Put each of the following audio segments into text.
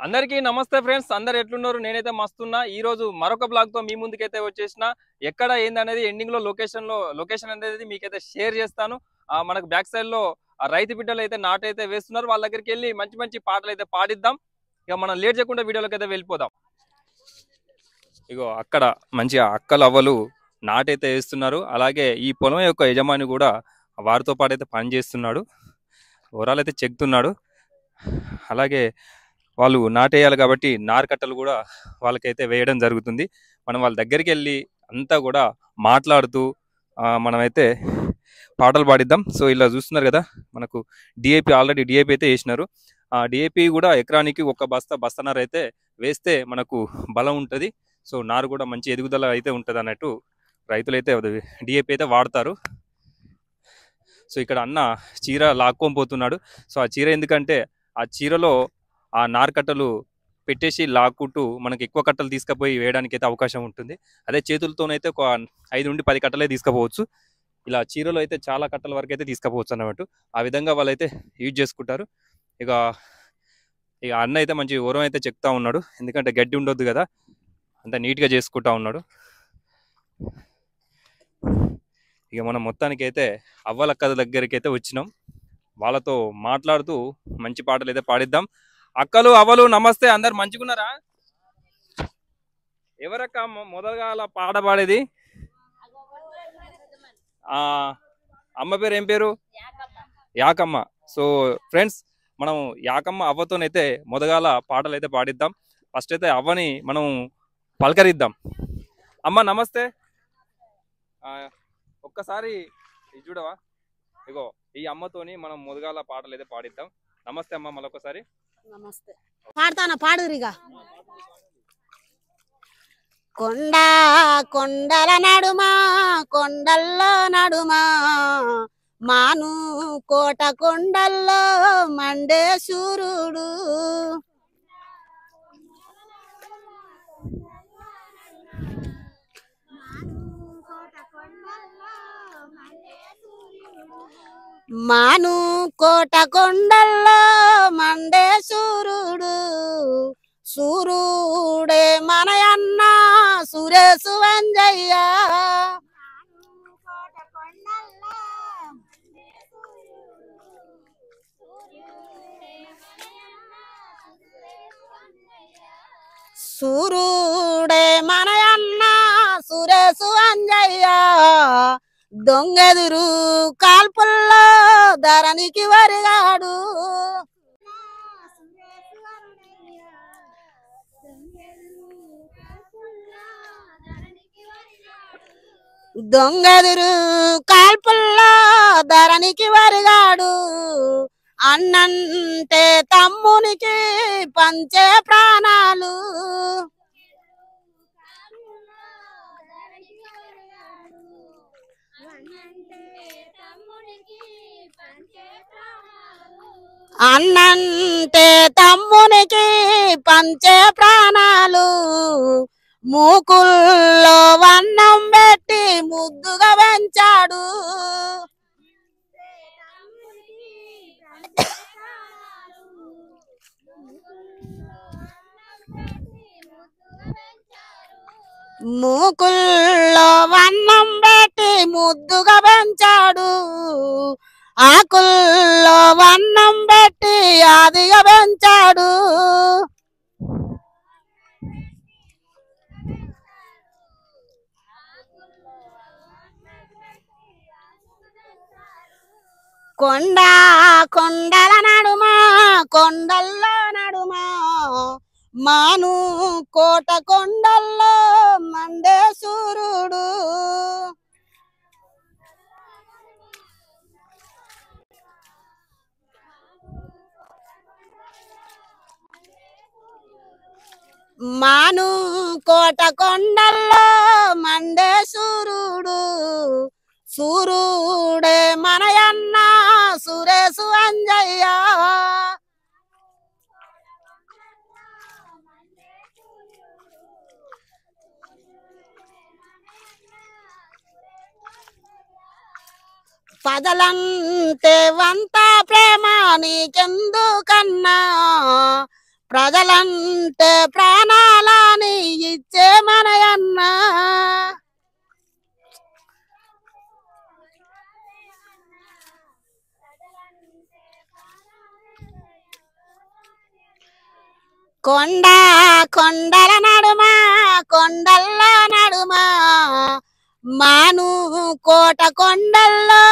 అందరికీ నమస్తే ఫ్రెండ్స్, అందరు ఎట్లున్నారు? నేనైతే మస్తున్నా. ఈ రోజు మరొక బ్లాగ్ తో మీ ముందుకైతే వచ్చేసిన. ఎక్కడ ఏందనేది ఎండింగ్ లో లొకేషన్ అనేది మీకైతే షేర్ చేస్తాను. మనకు బ్యాక్ సైడ్ లో రైతు బిడ్డలు అయితే నాటైతే వేస్తున్నారు. వాళ్ళ దగ్గరికి వెళ్ళి మంచి మంచి పాటలు అయితే పాడిద్దాం. ఇక మనం లేట్ చేయకుండా వీడియోలోకి అయితే వెళ్ళిపోదాం. ఇగో అక్కడ మంచిగా అక్కలు అవ్వలు నాటైతే వేస్తున్నారు. అలాగే ఈ పొలం యొక్క యజమాని కూడా వారితో పాటు అయితే పని చేస్తున్నాడు. ఓరాలైతే చెక్తున్నాడు. అలాగే వాళ్ళు నాటేయాలి కాబట్టి నారు కట్టలు కూడా వాళ్ళకైతే వేయడం జరుగుతుంది. మనం వాళ్ళ దగ్గరికి వెళ్ళి అంతా కూడా మాట్లాడుతూ మనమైతే పాటలు పాడిద్దాం. సో ఇలా చూస్తున్నారు కదా, మనకు ఆల్రెడీ డిఏపి అయితే వేసినారు. ఆ డిఏపి కూడా ఎకరానికి ఒక బస్తన్నర అయితే వేస్తే మనకు బలం ఉంటుంది. సో నారు కూడా మంచి ఎదుగుదల అయితే ఉంటుంది అన్నట్టు రైతులైతే డిఏపి అయితే వాడతారు. సో ఇక్కడ అన్న చీర లాక్కొని పోతున్నాడు. సో ఆ చీర ఎందుకంటే ఆ చీరలో ఆ నార్ కట్టలు పెట్టేసి లాక్కుంటూ మనకి ఎక్కువ కట్టలు తీసుకుపోయి వేయడానికి అయితే అవకాశం ఉంటుంది. అదే చేతులతోనైతే ఒక 5 నుండి 10 కట్టలే తీసుకుపోవచ్చు. ఇలా చీరలో అయితే చాలా కట్టల వరకు అయితే తీసుకుపోవచ్చు అన్నమాట. ఆ విధంగా వాళ్ళైతే యూజ్ చేసుకుంటారు. ఇక ఇక అన్న అయితే మంచి ఓరం అయితే చెప్తా ఉన్నాడు. ఎందుకంటే గడ్డి ఉండొద్దు కదా, అంత నీట్గా చేసుకుంటా ఉన్నాడు. ఇక మనం మొత్తానికి అయితే అవ్వలక్క దగ్గరికి అయితే వచ్చినాం. వాళ్ళతో మాట్లాడుతూ మంచి పాటలు అయితే పాడిద్దాం. అక్కలు అవ్వలు నమస్తే, అందరు మంచిగున్నారా? ఎవరక్క మొదలుగా అలా పాట పాడేది? ఆ అమ్మ పేరు ఏం పేరు? యాకమ్మ. సో ఫ్రెండ్స్, మనం యాకమ్మ అవ్వతోనైతే మొదగాల పాటలు అయితే పాడిద్దాం. ఫస్ట్ అయితే అవ్వని మనం పలకరిద్దాం. అమ్మ నమస్తే. ఒక్కసారి ఇది చూడవా? ఇగో ఈ అమ్మతోని మనం మొదగాల పాటలు అయితే పాడిద్దాం. నమస్తే అమ్మ, మళ్ళొకసారి నమస్తే. పాడతానా, పాడురిగా. కొండల నడుమా, కొండల్లో నడుమా, మాను కోట కొండల్లో మండే సూర్యుడు. మాను కోట కొండల్లో మండే సూర్యుడు, సూర్యుడే మనయన్న సురేసు వంజయ్య. సూర్యుడే మనయన్న సురేసు వంజయ్య, దొంగెదురు కాల్పుల్లో ధరణికి వరిగాడు. దొంగెదురు కాల్పుల్లో ధరణికి వరిగాడు, అన్నంటే తమ్మునికి పంచే ప్రాణాలు. అన్నంటే తమ్మునికి పంచే ప్రాణాలు, మూకుల్లో వన్నం పెట్టి ముద్దుగా పెంచాడు. మూకుల్లో వన్నం పెట్టి ముద్దుగా పెంచాడు, ఆకుల్లో వన్నం పెట్టి ఆదిగా పెంచాడు. కొండల నడుమా, కొండల్లో నడుమా, మాను కోట కొండల్లో మండే సూర్యుడు. మాను కోట కొండల్లో మండే సూర్యుడు, సూర్యుడే మనయన్న సురేసు అంజయ్య. పదలంటే వంత ప్రేమ నీకెందుకన్నా, ప్రజలంటే ప్రాణాలని ఇచ్చే మనయన్న కొండ కొండల నడుమ కొండల్ల నడుమ మాను కోట కొండల్లో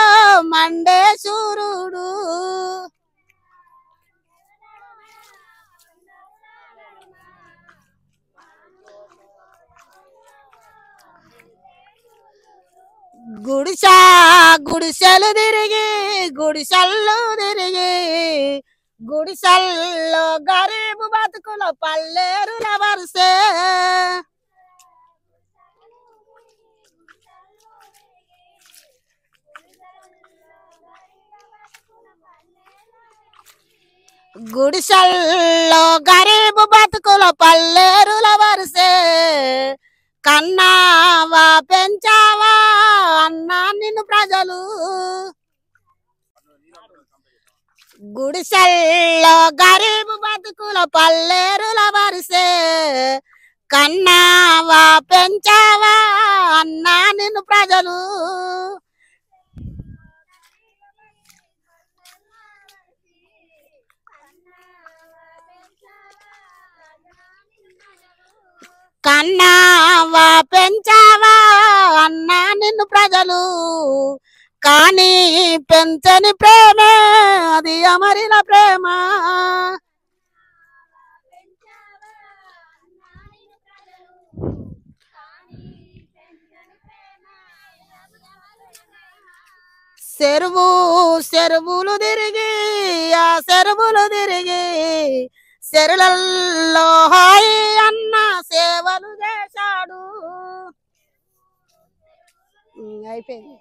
మండే సూర్యుడు గుడిసెలు తిరిగి గుడిసెల్లో గరీబు బతుకుల పల్లేరుల వరుసే గుడిసెల్లో గరీబు బతుకుల పల్లేరుల వరుసే కన్నావా పెంచావా అన్నా నిన్ను ప్రజలు గుడిసెల్లో గరీబు బతుకుల పల్లేరుల వరుసే కన్నావా పెంచావా అన్నా నిన్ను ప్రజలు కన్నావా పెంచావా అన్నా నిన్ను ప్రజలు కానీ పెంచని ప్రేమే అది అమరిన ప్రేమ చెరువులు తిరిగి ఆ చెరువులు తిరిగి చెరువులలో హాయి అన్న సేవలు చేశాడు అయిపోయింది.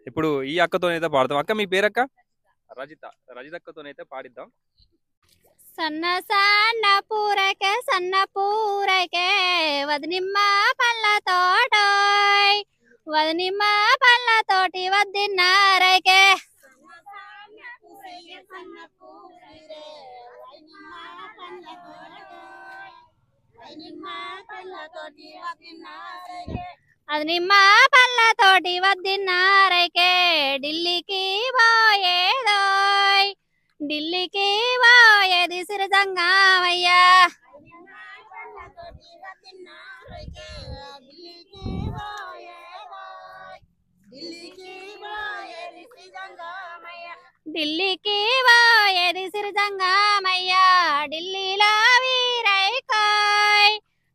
ఇప్పుడు ఈ అక్కతోనైతే పాడతాం. అక్క మీ పేరక్క? రజిత అక్కతోనైతే పాడిద్దాం. సన్న సన్న పూరకే వదినిమ్మ పళ్ళ తోటోయ్ వదినిమ్మ పళ్ళ తోటి వద్దిన్నారైకే అది నిమ్మ పళ్ళ తోటి వద్దిన్నారైకే ఢిల్లీకి పోయేది సిరిజంగామయ్యా ఢిల్లీకి పోయేది సిరిజంగామయ్యా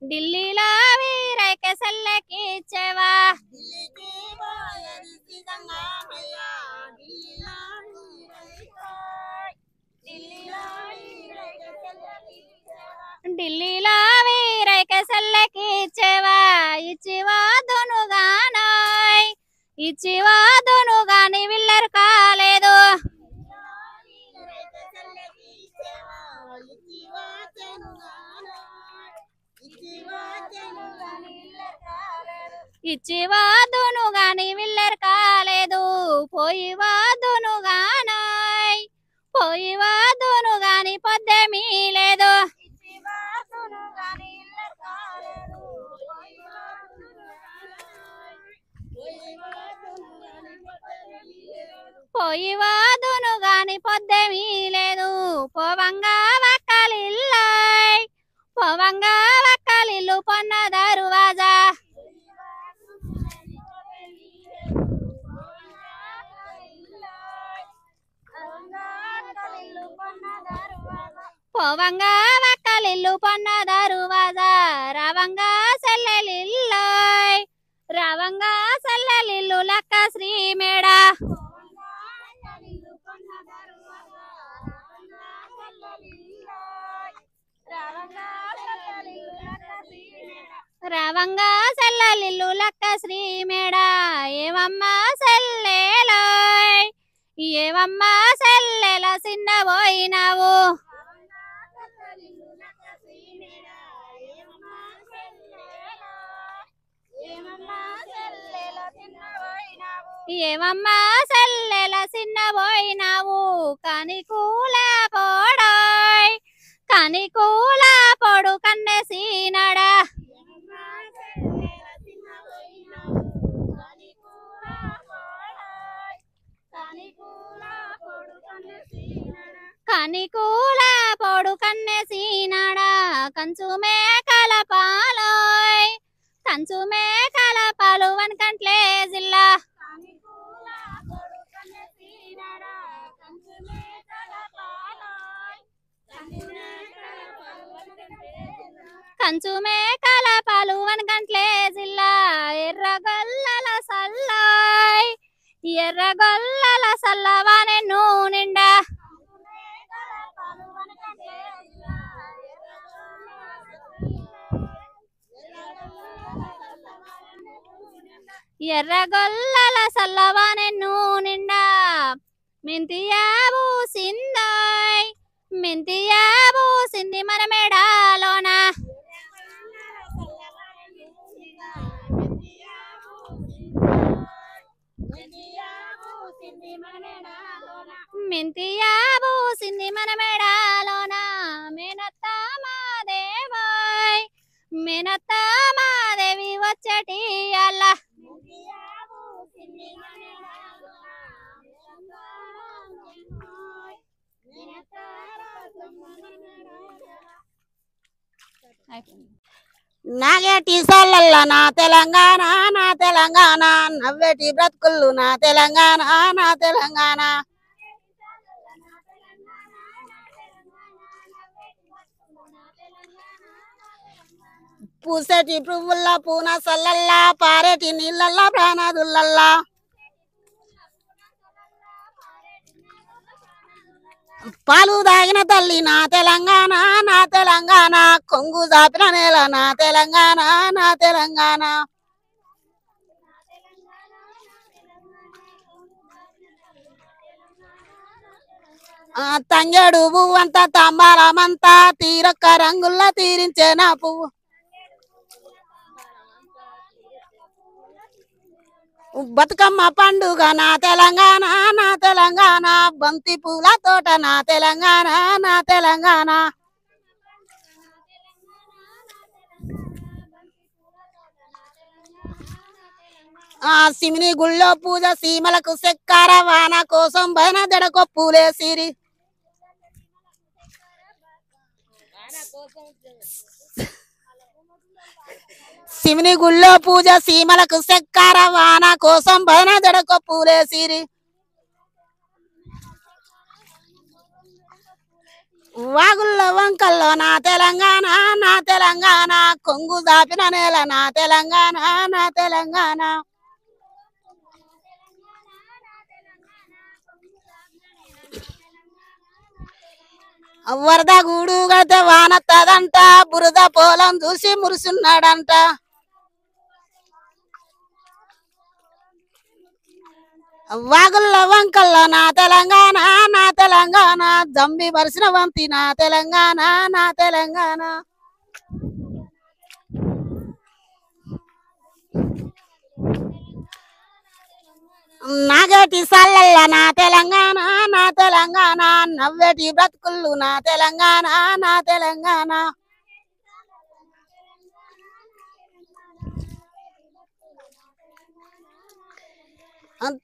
ఢిల్లీలో వీరైకే సెల్లకి ఇచ్చేవా ఢిల్లీలో వీరైకే సెల్లకి ఇచ్చేవా ఇచ్చివాదును గాని విల్లరు కాలేదు ఇచ్చివాదును గాని విల్లరు కాలేదు పోయివాదును గాని పొద్దెమీ లేదు పోయివాదును గాని పొద్దెమీ లేదు పోవంగా వక్కలిల్లు పొన్న దరువాజా పోవంగా వక్కలిల్లు పొన్న దరువాజా రవంగా సెల్లలిల్లు లక్క శ్రీ మేడ రవంగా సెల్లలిల్లు లక్క శ్రీ మేడ ఏమమ్మా సెల్లెల చిన్నబోయినావు ఏమమ్మా సెల్లెల చిన్నబోయినావు కాని కూల పోడోయ్ కనికూల పొడు కన్నెసీనడా కనికూల పొడు కన్నెసీనడా కంచు మేకల పాలోయ్ కంచు మేకల పాలు వనకంట్లే జిల్లా కంచు మేకల పాలు వనకంట్లే జిల్లా ఎర్రగొల్లల సల్లాయ్ ఎర్రగొల్లల సల్లవానెన్ను నిండా ఎర్రగొల్లల సల్లవానెన్ను నిండా మెంతియాబు సిందాయ్ మెంతియాబు సింది మన మేడాలోన మెంతియాబు సింది మన మేడాలోన మేనత్త మాదేవాయ్ మేనత్త మాదేవి వచ్చటి అల్లా నాగేటి సల్లల్ల నా తెలంగాణ నా తెలంగాణ నవ్వేటి బ్రతుకులు నా తెలంగాణ నా తెలంగాణ పూసేటి పువ్వుల్ల పూన సల్లల్లా పారేటి నీళ్ళల్లా ప్రాణదుల్లల్లా పాలు దాగిన తల్లి నా తెలంగాణ నా తెలంగాణ కొంగు జాపిన నేల నా తెలంగాణ నా తెలంగాణ తంగేడు పువ్వు అంతా తాంబాలమంతా తీరొక్క రంగుల్లా తీరించే నా పువ్వు బతుకమ్మ పండుగ నా తెలంగాణ నా తెలంగాణ బంతి పూల తోట నా తెలంగాణ నా తెలంగాణ సిమిని గుళ్ళో పూజ సీమలకు సెక్కార వాన కోసం బయన దడకో పూలేసిరి శివుని గుళ్ళో పూజ సీమలకు సెక్కార వాన కోసం బయన దడకో పూలేసిరి వాగుల్లో వంకల్లో నా తెలంగాణ నా తెలంగాణ కొంగు దాపిన నేల నా తెలంగాణ నా తెలంగాణ వరద గూడు గడితే వానత్తదంట బురద పొలం చూసి మురుసున్నాడంట వాగుల్లో వంకల్లో నా తెలంగాణ నా తెలంగాణ జంబి వరిసిన వంతి నా తెలంగాణ నా తెలంగాణ నాగేటి సల్లల్ల నా తెలంగాణ నా తెలంగాణ నవ్వేటి బ్రతుకులు నా తెలంగాణ నా తెలంగాణ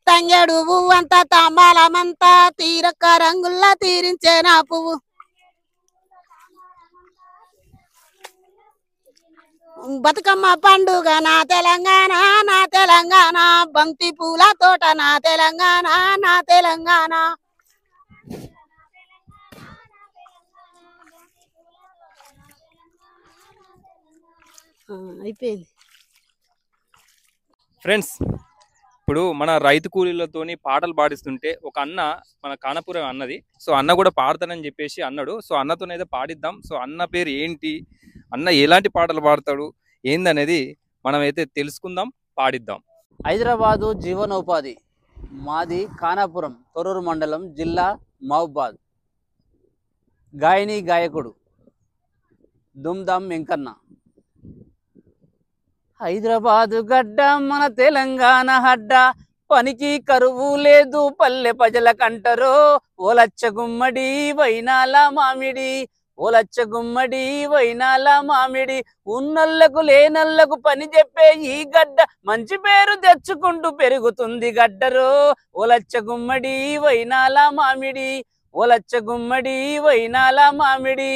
తంగేడు పువ్వు అంతా తాంబాలమంతా తీరొక్క రంగుల్లా తీరించే నా పువ్వు బతుకమ్మ పండుగ నా తెలంగాణ నా తెలంగాణ బంతి పూల తోట నా తెలంగాణ నా తెలంగాణ అయిపోయింది ఫ్రెండ్స్. ఇప్పుడు మన రైతు కూలీలతోని పాటలు పాడిస్తుంటే ఒక అన్న మన కానపురం అన్నది, సో అన్న కూడా పాడతానని చెప్పేసి అన్నాడు. సో అన్నతోనైతే పాడిద్దాం. సో అన్న పేరు ఏంటి, అన్న ఎలాంటి పాటలు పాడతాడు ఏందనేది మనమైతే తెలుసుకుందాం, పాడిద్దాం. హైదరాబాదు జీవనోపాధి మాది కానాపురం తొర్రూరు మండలం జిల్లా మహబూబాద్. గాయని గాయకుడు దుమ్దాం వెంకన్న. హైదరాబాదు గడ్డ మన తెలంగాణ హడ్డ, పనికి కరువు లేదు పల్లె ప్రజల కంటరో, ఓ లచ్చ గుమ్మడి వైనాల మామిడి ఓలచ్చ గుమ్మడి వైనాల మామిడి ఉన్నోళ్లకు లేనోళ్లకు పని చెప్పే ఈ గడ్డ మంచి పేరు తెచ్చుకుంటూ పెరుగుతుంది గడ్డరో. ఓలచ్చ గుమ్మడి వైనాల మామిడి ఓలచ్చ గుమ్మడి వైనాల మామిడి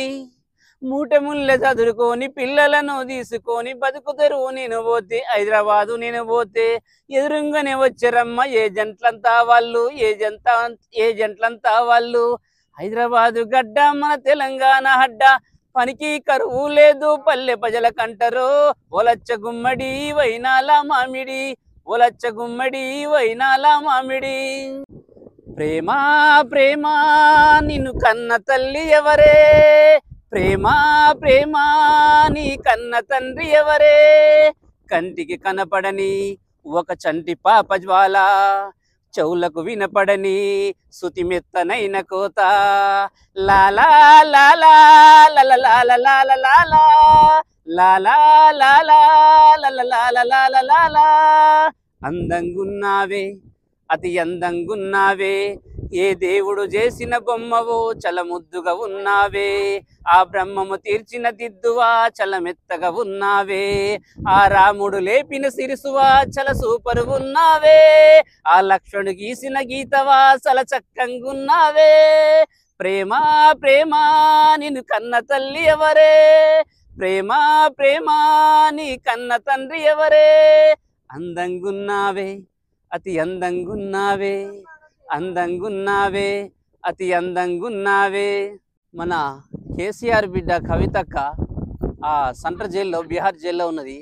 మూటె ముల్లె చదురుకొని పిల్లలను తీసుకొని బతుకు తెరువు నేను పోతే హైదరాబాదు నేను పోతే ఎదురుగానే వచ్చారమ్మ ఏజెంట్లంతా వాళ్ళు ఏజెంట్లంతా వాళ్ళు. హైదరాబాదు గడ్డ మన తెలంగాణ హడ్డ పనికి కరువు లేదు పల్లె ప్రజల కంటరో. ఓలచ్చ గుమ్మడి వైనాల మామిడి ఓలచ్చ గుమ్మడి వైనాల మామిడి. ప్రేమ ప్రేమ నిన్ను కన్న తల్లి ఎవరే, ప్రేమ ప్రేమ నీ కన్న తండ్రి ఎవరే. కంటికి కనపడని ఒక చంటి పాప జ్వాల, చెవులకు వినపడని సుతిమెత్తనైన కోత. లాలా లాలా లాలా లాలా అందంగున్నావే అతి అందంగున్నావే, ఏ దేవుడు చేసిన బొమ్మవో చలముద్దుగా ఉన్నావే. ఆ బ్రహ్మము తీర్చిన దిద్దువా చలమెత్తగా ఉన్నావే. ఆ రాముడు లేపిన సిరిసువా చల సూపరు ఉన్నావే. ఆ లక్ష్మణుడు గీసిన గీతవా చల చక్కంగున్నావే. ప్రేమ ప్రేమ నిన్ను కన్న తల్లి ఎవరే, ప్రేమ ప్రేమ నీ కన్న తండ్రి ఎవరే. అందంగున్నావే అతి అందంగున్నావే, అందంగున్నావే అతి అందంగున్నావే. మన కేసీఆర్ బిడ్డ కవితక్క ఆ సెంట్రల్ జైల్లో బీహార్ జైల్లో ఉన్నది.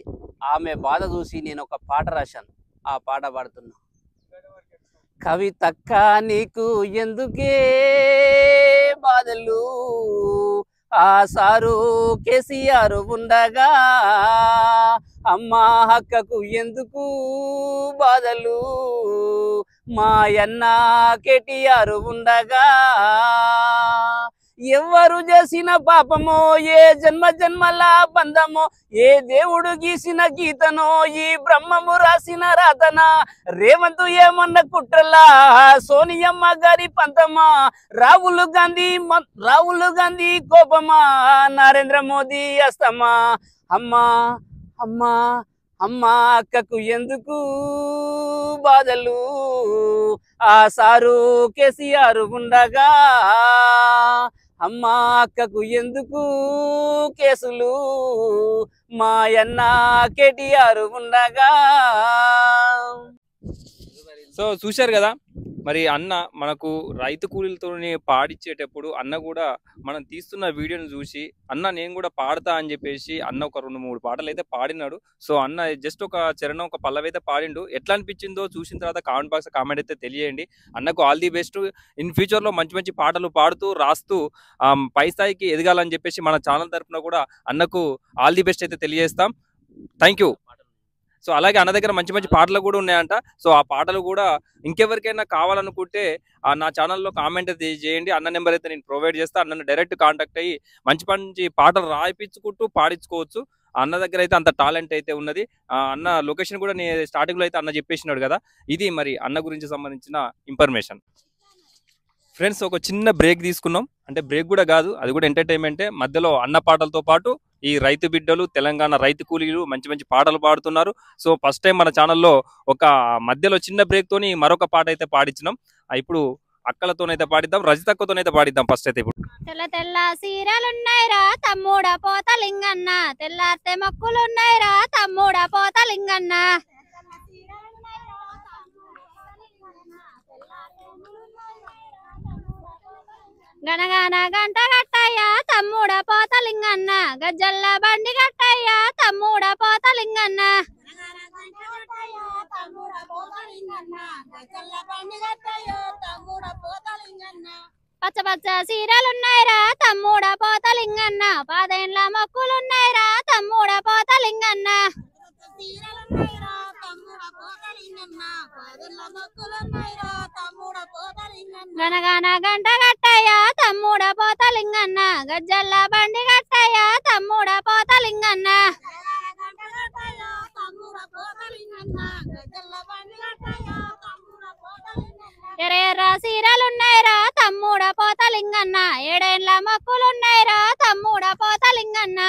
ఆమె బాధ చూసి నేను ఒక పాట రాశాను, ఆ పాట పాడుతున్నా. కవితక్క నీకు ఎందుకే బాధలు, ఆ సారు కేసీఆర్ ఉండగా అమ్మా హక్కకు ఎందుకు బాధలు, మాయన్న కేటీఆర్ ఉండగా. ఎవరు చేసిన పాపమో ఏ జన్మ జన్మల బంధమో, ఏ దేవుడు గీసిన గీతనో ఈ బ్రహ్మము రాసిన రాతన. రేవంతు ఏమన్న కుట్రలా సోనియమ్మ గారి పంతమా, రాహుల్ గాంధీ కోపమా, నరేంద్ర మోదీ అస్తమా. అమ్మా అమ్మా అమ్మా అక్కకు ఎందుకు బాధలు, ఆ సారు కేసీఆర్ ఉండగా. అమ్మా అక్కకు ఎందుకు కేసులు, మాయన్న కేటీఆర్ ఉండగా. సో చూశారు కదా మరి అన్న మనకు రైతు కూలీలతో పాడిచ్చేటప్పుడు అన్న కూడా మనం తీస్తున్న వీడియోని చూసి అన్న నేను కూడా పాడతా అని చెప్పేసి అన్న ఒక 2-3 పాటలు అయితే పాడినాడు. సో అన్న జస్ట్ ఒక చరణం ఒక పల్లవి అయితే పాడిండు. ఎట్లా అనిపించిందో చూసిన తర్వాత కామెంట్ బాక్స్ కామెంట్ అయితే తెలియండి. అన్నకు ఆల్ ది బెస్ట్. ఇన్ ఫ్యూచర్లో మంచి మంచి పాటలు పాడుతూ రాస్తూ పై స్థాయికి ఎదగాలని చెప్పేసి మన ఛానల్ తరఫున కూడా అన్నకు ఆల్ ది బెస్ట్ అయితే తెలియజేస్తాం. Thank you. సో అలాగే అన్న దగ్గర మంచి మంచి పాటలు కూడా ఉన్నాయంట. సో ఆ పాటలు కూడా ఇంకెవరికైనా కావాలనుకుంటే నా ఛానల్లో కామెంట్ అయితే చేయండి. అన్న నెంబర్ అయితే నేను ప్రొవైడ్ చేస్తాను. అన్నను డైరెక్ట్ కాంటాక్ట్ అయ్యి మంచి మంచి పాటలు రాయిపించుకుంటూ పాడించుకోవచ్చు. అన్న దగ్గర అయితే అంత టాలెంట్ అయితే ఉన్నది. అన్న లొకేషన్ కూడా నేను స్టార్టింగ్లో అయితే అన్న చెప్పేసినాడు కదా. ఇది మరి అన్న గురించి సంబంధించిన ఇన్ఫర్మేషన్. ఫ్రెండ్స్ ఒక చిన్న బ్రేక్ తీసుకున్నాం. అంటే బ్రేక్ కూడా కాదు, అది కూడా ఎంటర్టైన్మెంటే. మధ్యలో అన్న పాటలతో పాటు ఈ రైతు బిడ్డలు తెలంగాణ రైతు కూలీలు మంచి మంచి పాటలు పాడుతున్నారు. సో ఫస్ట్ టైం మన ఛానల్లో ఒక మధ్యలో చిన్న బ్రేక్ తోని మరొక పాట అయితే పాడించినాం. ఇప్పుడు అక్కలతోనైతే పాడిద్దాం, రజితక్కతోనైతే పాడిద్దాం ఫస్ట్ అయితే. ఇప్పుడు తెల్ల తెల్ల సీరలున్నాయిరా తమ్ముడ పోతలింగన్న, తెల్లారితే మొక్కులున్నాయిరా తమ్ముడ పోతలింగన్న. గనగాన గంట గట్టయ్యా తమ్ముడ పోతలింగన్న, గజ్జల్ల బండి గట్టయ్యా తమ్ముడ పోతలింగన్న. పచ్చ పచ్చ సీరలున్నాయిరా తమ్ముడ పోతలింగన్న, పాదేండ్ల మొక్కులున్నాయిరా తమ్ముడ పోతలింగన్న. గనగాన గంట గట్టయ్యా తమ్ముడ పోతలింగన్న, గజ్జల్ల బండి గట్టయ్యా తమ్ముడ పోతలింగన్న. ఎర్ర ఎర్ర సీరలున్నాయిరా తమ్ముడ పోతలింగన్న ఏడేండ్ల మొక్కులున్నాయిరా తమ్ముడ పోతలింగన్న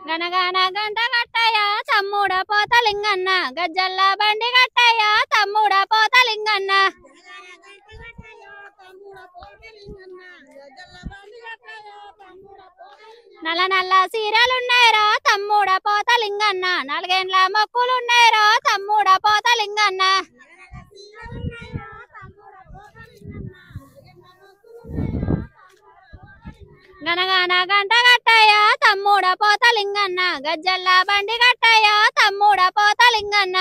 గనగాన గంట కట్టయ్య తమ్ముడ పోతలింగన్న గజ్జల్ల బండి కట్టయ్య తమ్ముడ పోతలింగన్న నల్ల నల్ల సీరలున్నాయిరా తమ్ముడ పోతలింగన్న నాలుగేండ్ల మొక్కులున్నాయిరా తమ్ముడ పోతలింగన్న గనగాన గంట కట్టయ్య తమ్ముడ పోతలింగన్న గజ్జల్ల బండి కట్టయ్య తమ్ముడ పోతలింగన్న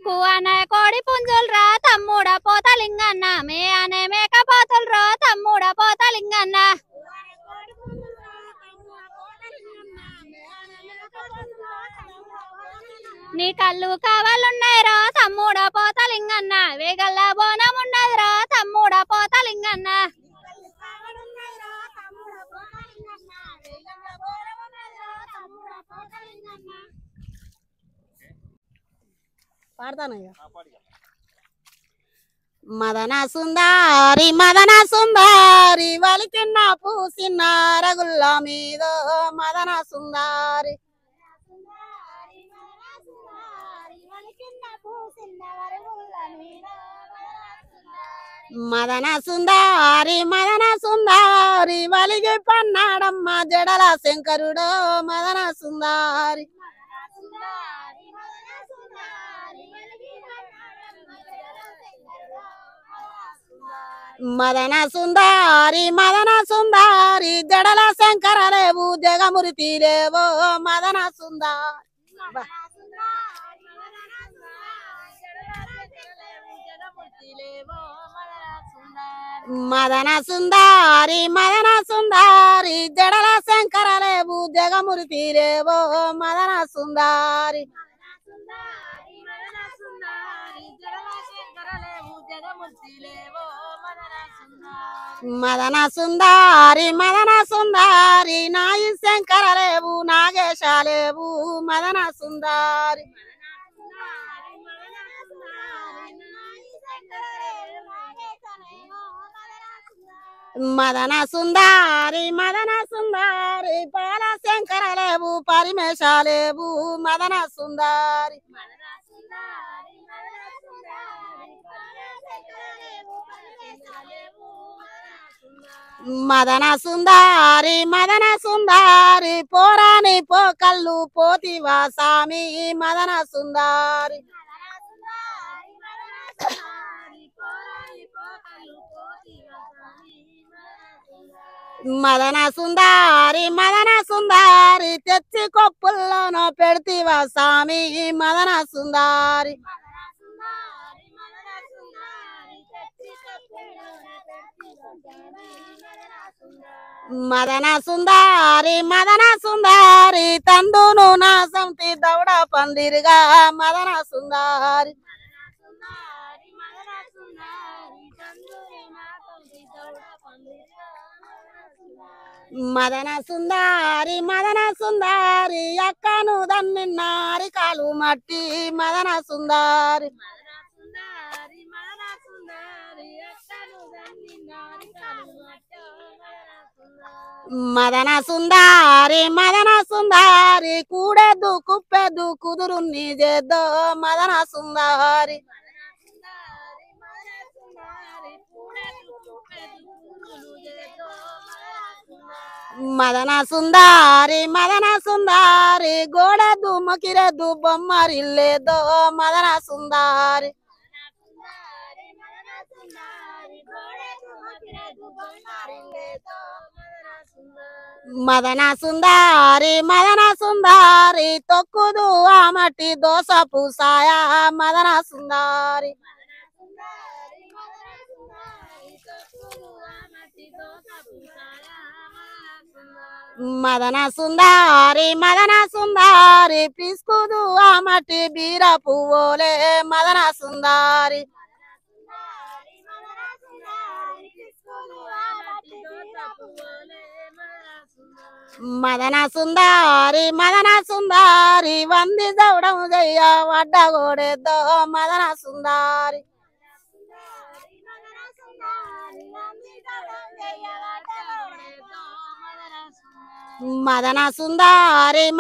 కువనే కోడి పుంజులరా తమ్ముడ పోతలింగన్న మే అనే మేకపోతులరా తమ్ముడ పోతలింగన్న నీ కళ్ళు కావాలున్నాయిరా తమ్ముడ పోతలింగన్న వేగల్ల బోనం ఉన్నదిరా తమ్ముడ పోతలింగన్న పాడతానయ్యా. మదన సుందారి వలికిన్న పూసిన రగుల్ల మీద మదన సుందారి మదన సుందారి వలిగి పన్నాడమ్మ జడల శంకరుడు మదన సుందారి మదన సుందారి జడల శంకరలేవు జగమురితి లేవో మదన సుందారి మదన సుందారి జడల శంకరలేవు జగమురితి లేవో మదన సుందారి మదన సుందారి నాయి శంకరలేవు నాగేశాలేవు మదన సుందారి మదన సుందారి పాల శంకరలేవు పరిమేశాలేవు మదన సుందారి మదన సుందారి పోరాని పోకల్లు పోతివా సామి మదన సుందారి మదన సుందారి తెచ్చి కొప్పుల్లోనో పెడితివా సామి మదన సుందారి మదన సుందారి తందును నా సంతి దౌడ పందిరిగా మదన సుందారి మదన సుందారి అక్కను దన్నిన్నారి కాలు మట్టి మదన సుందారి మదన సుందారి కూడెద్దు కుప్పెద్దు కుదురు నీ చేద్దో మదన సుందారి మదన సుందారి గోడెద్దు మొకిరెద్దు బొమ్మరిల్లేదో మదన సుందారి మదన సుందారి తొక్కుదు ఆ మట్టి దోస పూసాయ మదన సుందారి మదన సుందారి పిసుకుదు ఆ మట్టి బీర పువ్వులే మదన సుందారి మదన సుందారి వంది చౌడం జయ్య వడ్డ గోడెద్దో మదన సుందారి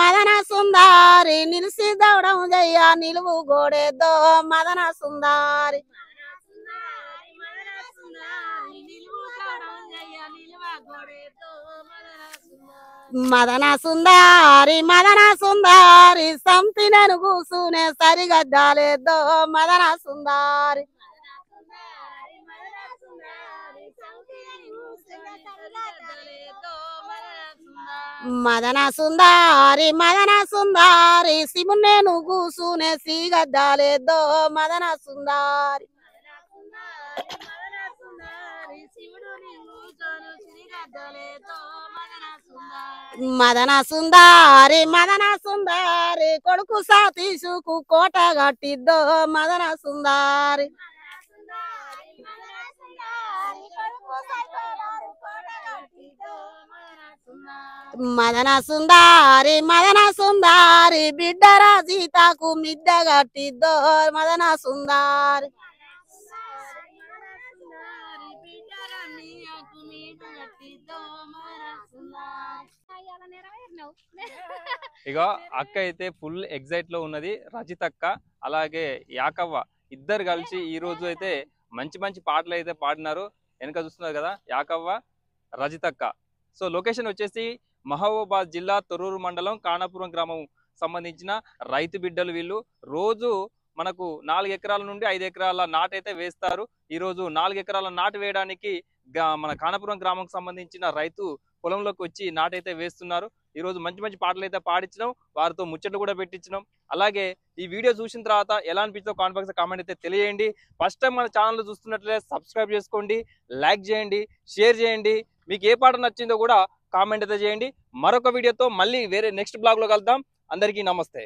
మదన సుందారి నిలిసి చౌడం జయ్య నిలువు గోడెద్దో మదన సుందారి మదన సుందారి సంతినను కూసునే సరిగద్దాలేద్దో మదన సుందారి మదన సుందారి సిమున్నేను కూసునే సీగద్దాలేద్దో మదన సుందారి మదన సుందారి కొడుకు సాతీసుకు కోట గట్టిద్దో మదన సుందారి మదన సుందారి బిడ్డరా సీతకు మిద్ద గట్టిద్దో మదన సుందారి ఇగో అక్క అయితే ఫుల్ ఎగ్జైట్ లో ఉన్నది. రజితక్క అలాగే యాకవ్వ ఇద్దరు కలిసి ఈ రోజు అయితే మంచి మంచి పాటలు అయితే పాడినారు. వెనక చూస్తున్నారు కదా యాకవ్వ రజితక్క. సో లొకేషన్ వచ్చేసి మహబూబాబాద్ జిల్లా తొర్రూరు మండలం కానాపురం గ్రామం సంబంధించిన రైతు బిడ్డలు వీళ్ళు. రోజు మనకు 4 ఎకరాల నుండి 5 ఎకరాల నాటు అయితే వేస్తారు. ఈ రోజు 4 ఎకరాల నాటు వేయడానికి మన కానాపురం గ్రామం సంబంధించిన రైతు పొలంలోకి వచ్చి నాటైతే వేస్తున్నారు. ఈ రోజు మంచి మంచి పాటలు అయితే పాడించడం, వారితో ముచ్చట్లు కూడా పెట్టించడం. అలాగే ఈ వీడియో చూసిన తర్వాత ఎలా అనిపించిందో కామెంట్ బాక్స్ కామెంట్ అయితే తెలియజేయండి. ఫస్ట్ టైం మన ఛానల్ చూస్తున్నట్లయితే సబ్స్క్రైబ్ చేసుకోండి, లైక్ చేయండి, షేర్ చేయండి. మీకు ఏ పాట నచ్చిందో కూడా కామెంట్ అయితే చేయండి. మరొక వీడియోతో మళ్ళీ వేరే నెక్స్ట్ బ్లాగ్ లో కలుద్దాం. అందరికీ నమస్తే.